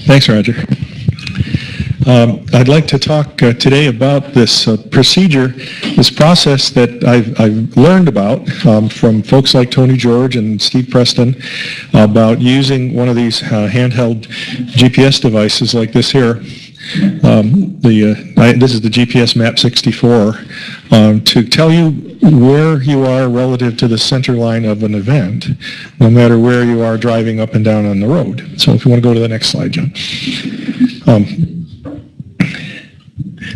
Thanks, Roger. I'd like to talk today about this procedure, this process that I've learned about from folks like Tony George and Steve Preston about using one of these handheld GPS devices like this here. This is the GPS Map 64 to tell you where you are relative to the center line of an event, no matter where you are driving up and down on the road. So if you want to go to the next slide, John.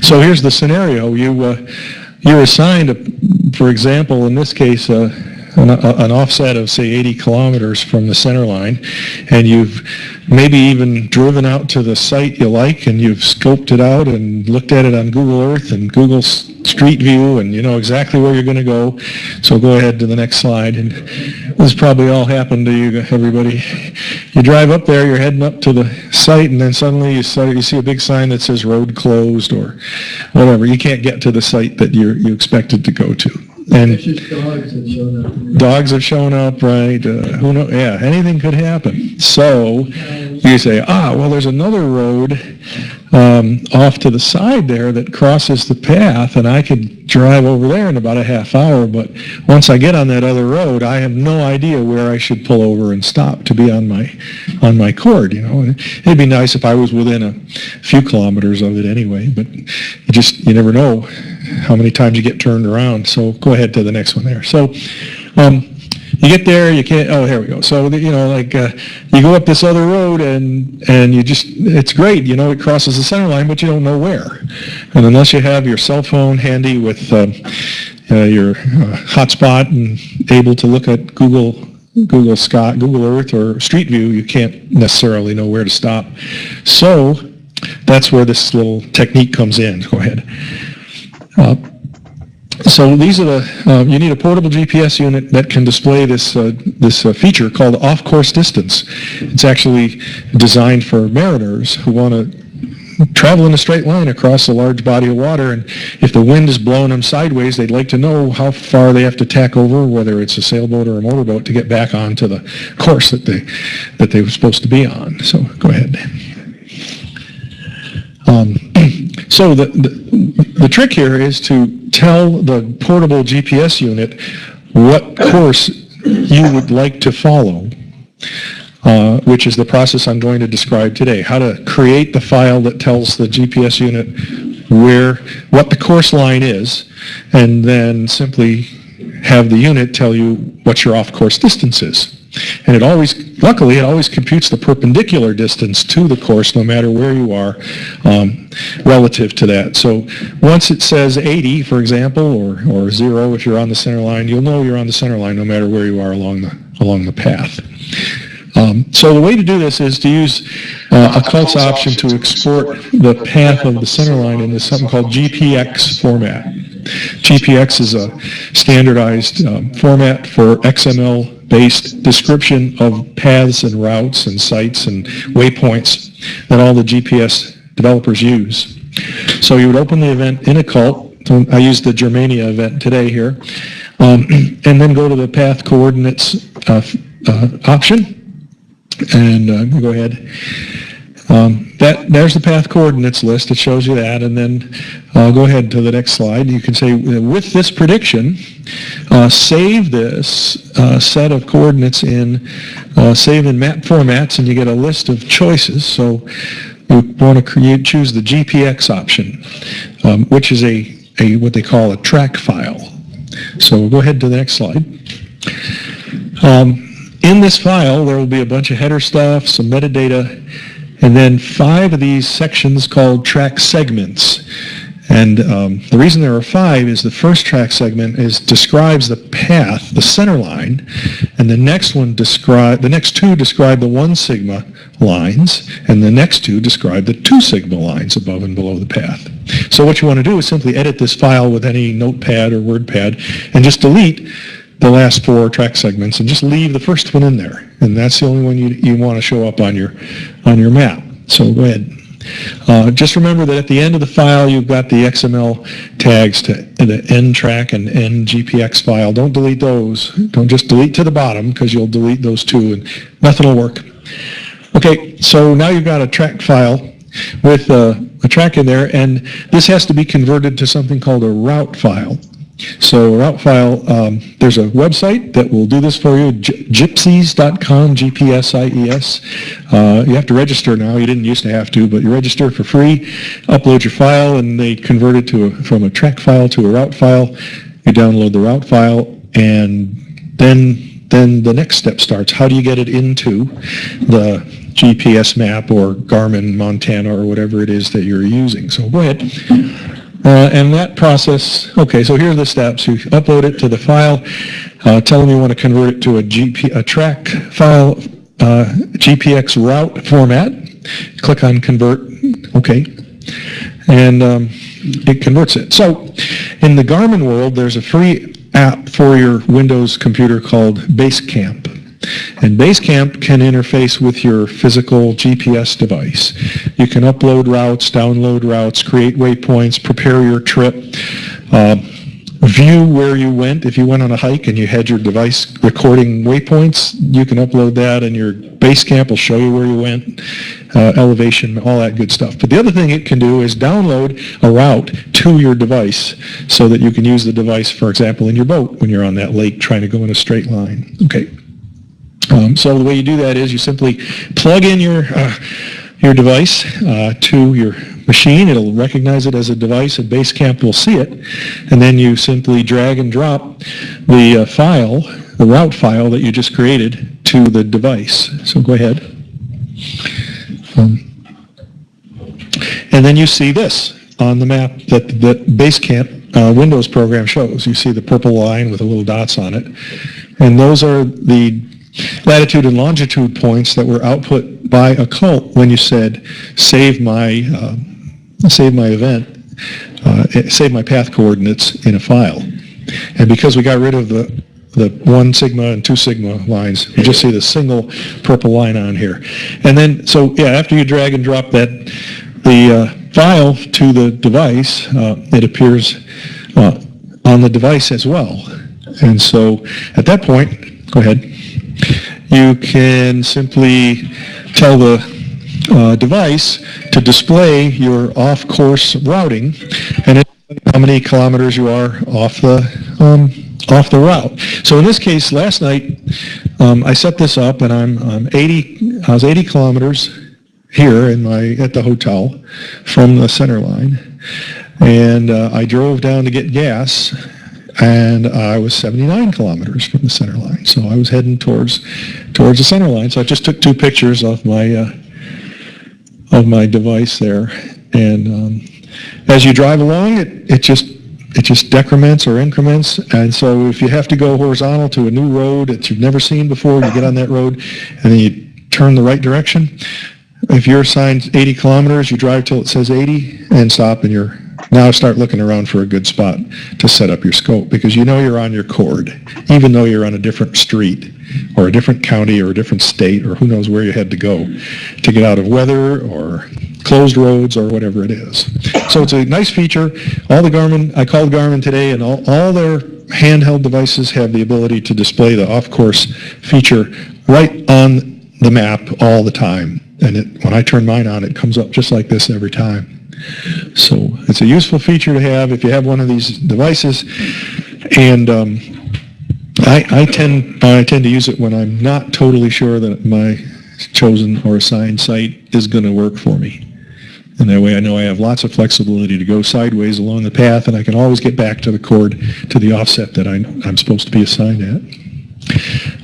So here's the scenario. You're assigned, for example, in this case, an offset of, say, 80 kilometers from the center line, and you've maybe even driven out to the site you like, and you've scoped it out and looked at it on Google Earth and Google Street View, and you know exactly where you're going to go. So go ahead to the next slide. And this probably all happened to you, everybody. You drive up there, you're heading up to the site, and then suddenly you see a big sign that says road closed or whatever. You can't get to the site that you expected to go to. And dogs have shown up, right? Who knows? Yeah, anything could happen. So you say, well, there's another road off to the side there that crosses the path, and I could drive over there in about a half hour. But once I get on that other road, I have no idea where I should pull over and stop to be on my cord. You know, it'd be nice if I was within a few kilometers of it anyway. But you never know how many times you get turned around. So go ahead to the next one there. So you get there, you can't, here we go. So, you go up this other road and it's great, it crosses the center line, but you don't know where. And unless you have your cell phone handy with your hotspot and able to look at Google Earth or Street View, you can't necessarily know where to stop. So that's where this little technique comes in. Go ahead. So these are you need a portable GPS unit that can display this feature called off-course distance. It's actually designed for mariners who want to travel in a straight line across a large body of water, and if the wind is blowing them sideways, they'd like to know how far they have to tack over, whether it's a sailboat or a motorboat, to get back onto the course that they were supposed to be on. So go ahead. So the trick here is to tell the portable GPS unit what course you would like to follow, which is the process I'm going to describe today. How to create the file that tells the GPS unit what the course line is, and then simply have the unit tell you what your off-course distance is. And luckily, it always computes the perpendicular distance to the course, no matter where you are, relative to that. So once it says 80, for example, or 0 if you're on the center line, you'll know you're on the center line no matter where you are along the path. So the way to do this is to use Occult's option to export the path of the center line into something called GPX format. GPX is a standardized format for XML-based description of paths and routes and sites and waypoints that all the GPS developers use. So you would open the event in Occult. So I used the Germania event today here. And then go to the path coordinates option. And go ahead. There's the path coordinates list. It shows you that. And then go ahead to the next slide. You can say, with this prediction, save this set of coordinates save in map formats, and you get a list of choices. So you want to choose the GPX option, which is what they call a track file. So we'll go ahead to the next slide. In this file, there will be a bunch of header stuff, some metadata, and then 5 of these sections called track segments. And the reason there are 5 is the first track segment describes the path, the center line, and the next two describe the 1 sigma lines, and the next 2 describe the 2 sigma lines above and below the path. So what you want to do is simply edit this file with any notepad or WordPad and just delete the last 4 track segments and just leave the first one in there. And that's the only one you want to show up on your map. So go ahead. Just remember that at the end of the file, you've got the XML tags to the end track and end GPX file. Don't delete those. Don't just delete to the bottom, because you'll delete those too and nothing will work. Okay, so now you've got a track file with a track in there, and this has to be converted to something called a route file. So a route file, there's a website that will do this for you, gypsies.com, G-P-S-I-E-S. You have to register now. You didn't used to have to, but you register for free, upload your file, and they convert it from a track file to a route file. You download the route file, and then the next step starts. How do you get it into the GPS map or Garmin Montana or whatever it is that you're using? So go ahead. And that process, okay, so here are the steps. You upload it to the file, tell them you want to convert it to a track file, GPX route format. Click on convert, okay, and it converts it. So in the Garmin world, there's a free app for your Windows computer called Basecamp. And Basecamp can interface with your physical GPS device. You can upload routes, download routes, create waypoints, prepare your trip, view where you went. If you went on a hike and you had your device recording waypoints, you can upload that, and your Basecamp will show you where you went, elevation, all that good stuff. But the other thing it can do is download a route to your device so that you can use the device, for example, in your boat when you're on that lake trying to go in a straight line. Okay. So the way you do that is you simply plug in your device to your machine. It'll recognize it as a device, and Basecamp will see it. And then you simply drag and drop the file, the route file that you just created, to the device. So go ahead. And then you see this on the map that Basecamp Windows program shows. You see the purple line with the little dots on it. And those are the latitude and longitude points that were output by Occult when you said save my event, save my path coordinates in a file. And because we got rid of the 1 sigma and 2 sigma lines, you just see the single purple line on here. And then, so yeah, after you drag and drop the file to the device, it appears on the device as well. And so at that point, go ahead. You can simply tell the device to display your off-course routing and how many kilometers you are off the route. So in this case, last night I set this up, and I was 80 kilometers here at the hotel from the Centerline, and I drove down to get gas. And I was 79 kilometers from the Centerline, so I was heading towards the Centerline. So I just took 2 pictures of my device there, and as you drive along, it just decrements or increments. And so if you have to go horizontal to a new road that you've never seen before, you get on that road, and then you turn the right direction. If you're assigned 80 kilometers, you drive till it says 80 and stop, and you're now start looking around for a good spot to set up your scope, because you know you're on your cord, even though you're on a different street or a different county or a different state, or who knows where you had to go to get out of weather or closed roads or whatever it is. So it's a nice feature. All the Garmin, I called Garmin today, and all their handheld devices have the ability to display the off-course feature right on the map all the time. And when I turn mine on, it comes up just like this every time. So it's a useful feature to have if you have one of these devices, and I tend to use it when I'm not totally sure that my chosen or assigned site is going to work for me. And that way I know I have lots of flexibility to go sideways along the path, and I can always get back to the cord, to the offset that I'm supposed to be assigned at.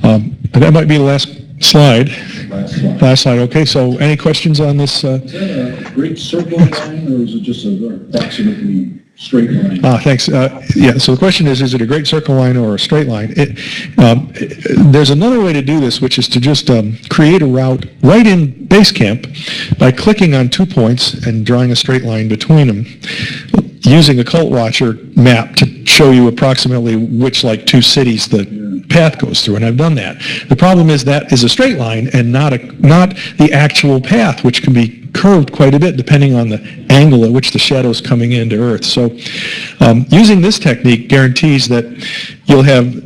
And that might be the last slide. Last slide. Okay, so any questions on this? Is that a great circle line, or is it just an approximately straight line? Thanks. Yeah, so the question is it a great circle line or a straight line? There's another way to do this, which is to just create a route right in Basecamp by clicking on 2 points and drawing a straight line between them, using a Occult Watcher map to show you approximately which 2 cities the path goes through, and I've done that. The problem is that is a straight line and not the actual path, which can be curved quite a bit depending on the angle at which the shadow is coming into Earth. So using this technique guarantees that you'll have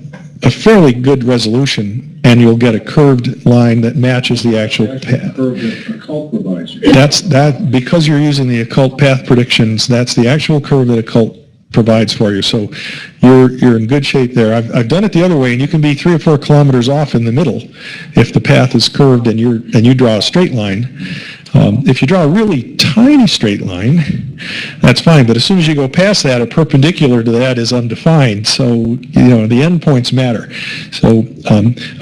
a fairly good resolution and you'll get a curved line that matches the actual That's the path. curve that occult provides. Because you're using the occult path predictions, that's the actual curve that occult provides for you. So you're in good shape there. I've done it the other way, and you can be 3 or 4 kilometers off in the middle if the path is curved and you draw a straight line. If you draw a really tiny straight line, that's fine. But as soon as you go past that, a perpendicular to that is undefined. So the endpoints matter. So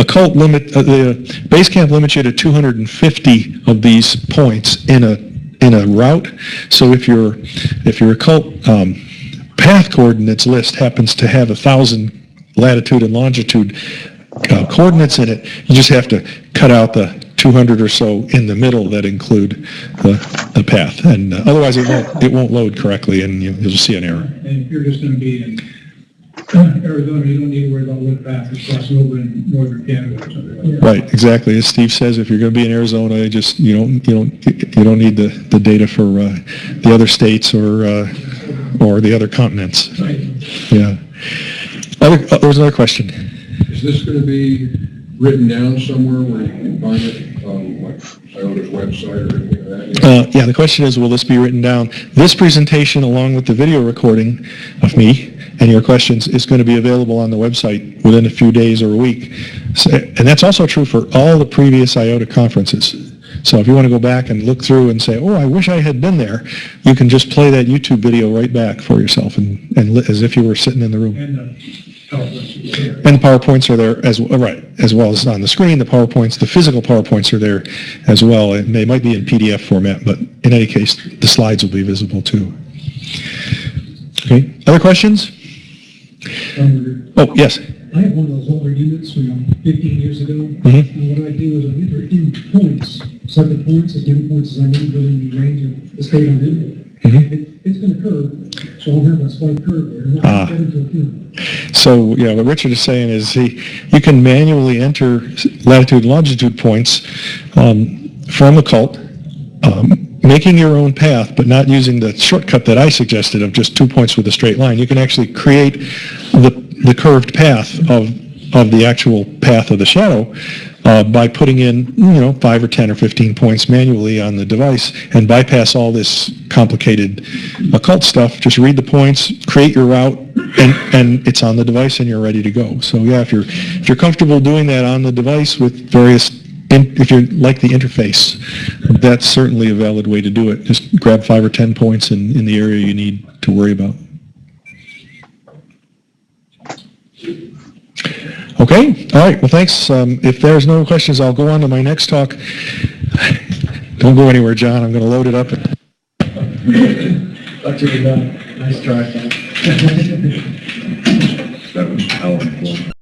occult limit the base camp limits you to 250 of these points in a route. So if your occult path coordinates list happens to have 1,000 latitude and longitude coordinates in it, you just have to cut out the 200 or so in the middle that include the path, and otherwise it won't load correctly, and you'll just see an error. And if you're just going to be in Arizona, you don't need to worry about what path is crossing over in northern Canada or something like that. Right, exactly. As Steve says, if you're going to be in Arizona, you don't need the data for the other states or the other continents. Right. Yeah. There was another question. Is this going to be written down somewhere where you can find it on like IOTA's website or anything like that? Yeah, the question is, will this be written down? This presentation, along with the video recording of me and your questions, is going to be available on the website within a few days or a week. So, and that's also true for all the previous IOTA conferences. So if you want to go back and look through and say, oh, I wish I had been there, you can just play that YouTube video right back for yourself and as if you were sitting in the room. And the PowerPoints are there as well as on the screen. The physical PowerPoints are there as well, and they might be in PDF format, but in any case, the slides will be visible too. Okay, other questions? Oh, yes. I have one of those older units from 15 years ago, Mm-hmm. and what I do is I enter in points, 7 points, as many points as I need within the range of the state I'm in. Mm-hmm. It's going to curve, so I'll have a slight curve there, and I'll take that into account. So, yeah, what Richard is saying is you can manually enter latitude and longitude points from occult, making your own path, but not using the shortcut that I suggested of just 2 points with a straight line. You can actually create the curved path of the actual path of the shadow by putting in 5 or 10 or 15 points manually on the device and bypass all this complicated occult stuff. Just read the points, create your route, and it's on the device and you're ready to go. So yeah, if you're comfortable doing that on the device with various, if you like the interface, that's certainly a valid way to do it. Just grab 5 or 10 points in the area you need to worry about. Okay, all right, well thanks. If there's no questions, I'll go on to my next talk. Don't go anywhere, John, I'm going to load it up. Nice try. That was Alan.